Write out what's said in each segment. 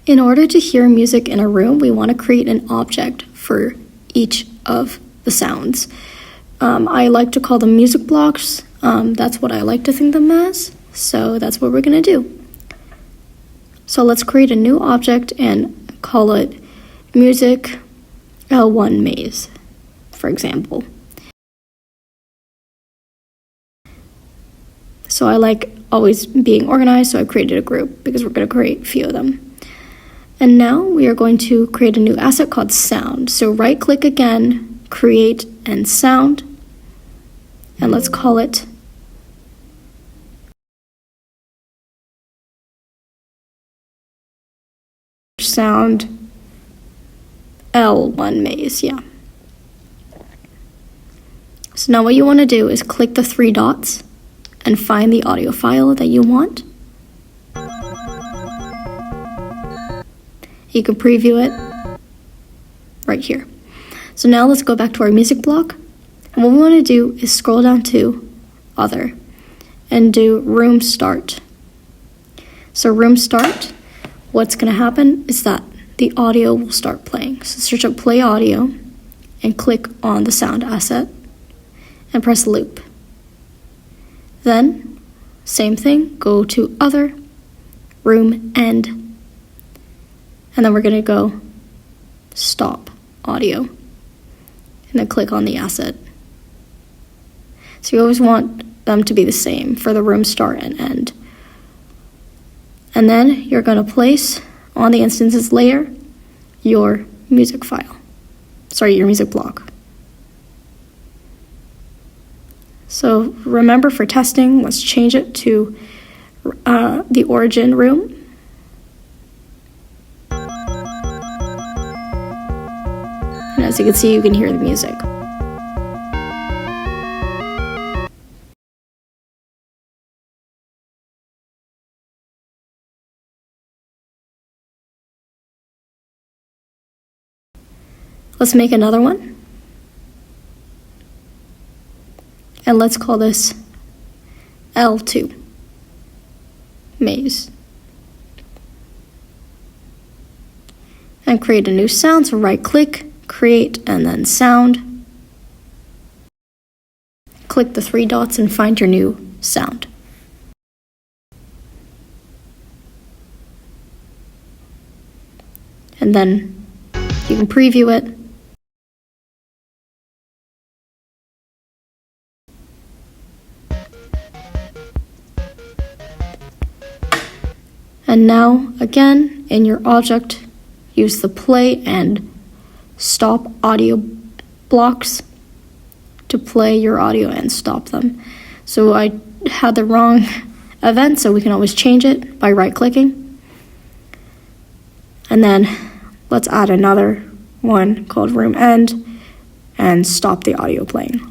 In order to hear music in a room, we want to create an object for each of the sounds. I like to call them music blocks. That's what I like to think them as. So that's what we're going to do. So let's create a new object and call it music L1 maze, for example. So I like always being organized, so I created a group because we're going to create a few of them. And now we are going to create a new asset called sound. So right click again, create and sound, and let's call it sound L1 maze, yeah. So now what you want to do is click the three dots and find the audio file that you want. You can preview it right here. So now let's go back to our music block. And what we want to do is scroll down to Other and do Room Start. So Room Start, what's going to happen is that the audio will start playing. So search up Play Audio and click on the sound asset and press Loop. Then, same thing, go to Other, Room End, and then we're going to go Stop Audio, and then click on the asset. So you always want them to be the same for the room start and end. And then you're going to place on the instances layer your music file. Your music block. So remember, for testing, let's change it to the origin room. And as you can see, you can hear the music. Let's make another one. And let's call this L2 maze. And create a new sound, so right click, create, and then sound. Click the three dots and find your new sound. And then you can preview it. And now, again, in your object, use the play and stop audio blocks to play your audio and stop them. So I had the wrong event, so we can always change it by right-clicking. And then let's add another one called Room End and stop the audio playing.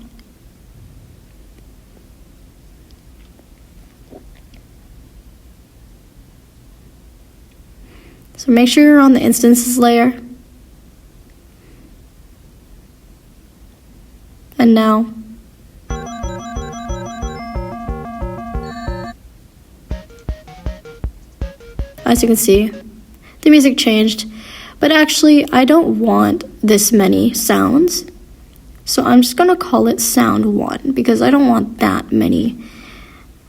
So make sure you're on the instances layer. And now, as you can see, the music changed, but actually I don't want this many sounds. So I'm just gonna call it Sound 1 because I don't want that many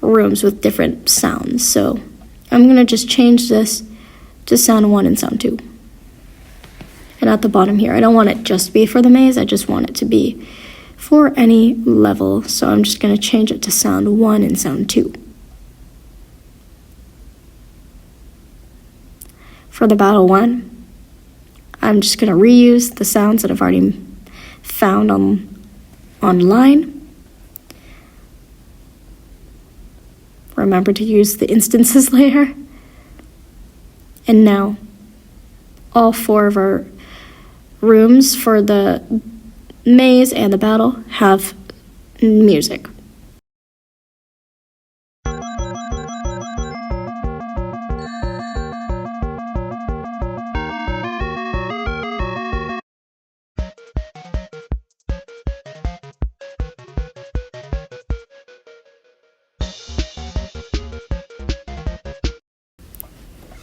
rooms with different sounds. So I'm gonna just change this to Sound 1 and Sound 2. And at the bottom here, I don't want it just be for the maze, I just want it to be for any level. So I'm just going to change it to Sound 1 and Sound 2. For the Battle 1, I'm just going to reuse the sounds that I've already found online. Remember to use the instances layer. And now, all four of our rooms for the maze and the battle have music.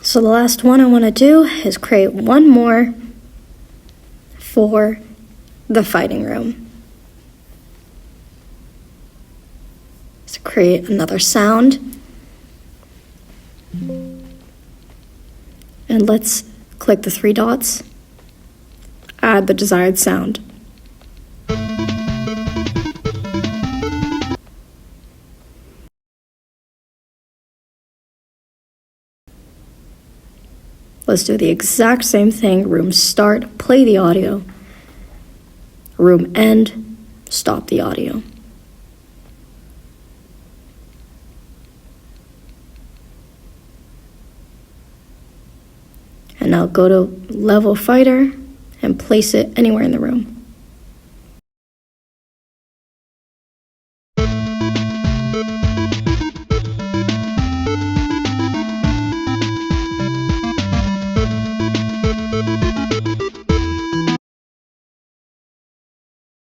So the last one I want to do is create one more for the fighting room. So create another sound. And let's click the 3 dots. Add the desired sound. Let's do the exact same thing. Room start, play the audio. Room end, stop the audio. And now go to level fighter and place it anywhere in the room.